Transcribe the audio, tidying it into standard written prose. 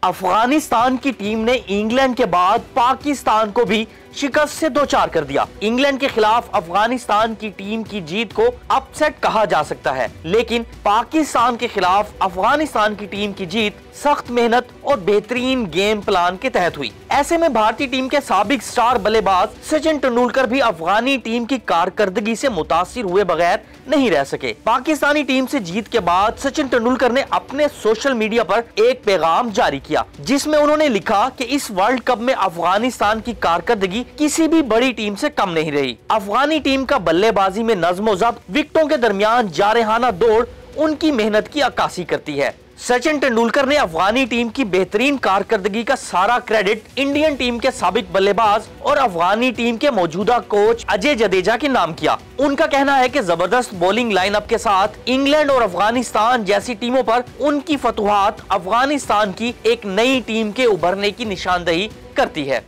अफगानिस्तान की टीम ने इंग्लैंड के बाद पाकिस्तान को भी शिकस्त से दो चार कर दिया। इंग्लैंड के खिलाफ अफगानिस्तान की टीम की जीत को अपसेट कहा जा सकता है, लेकिन पाकिस्तान के खिलाफ अफगानिस्तान की टीम की जीत सख्त मेहनत और बेहतरीन गेम प्लान के तहत हुई। ऐसे में भारतीय टीम के साबिक स्टार बल्लेबाज सचिन तेंदुलकर भी अफगानी टीम की कारकर्दगी से मुतासिर हुए बगैर नहीं रह सके। पाकिस्तानी टीम से जीत के बाद सचिन तेंदुलकर ने अपने सोशल मीडिया पर एक पैगाम जारी किया, जिसमें उन्होंने लिखा कि इस वर्ल्ड कप में अफगानिस्तान की कारकर्दगी किसी भी बड़ी टीम से कम नहीं रही। अफगानी टीम का बल्लेबाजी में नज़्म ज़ब्त, विकेटों के दरमियान जारहाना दौड़ उनकी मेहनत की अक्कासी करती है। सचिन तेंदुलकर ने अफगानी टीम की बेहतरीन कारकर्दगी का सारा क्रेडिट इंडियन टीम के साबिक बल्लेबाज और अफगानी टीम के मौजूदा कोच अजय जडेजा के नाम किया। उनका कहना है कि जबरदस्त बॉलिंग लाइनअप के साथ इंग्लैंड और अफगानिस्तान जैसी टीमों पर उनकी फतुहात अफगानिस्तान की एक नई टीम के उभरने की निशानदेही करती है।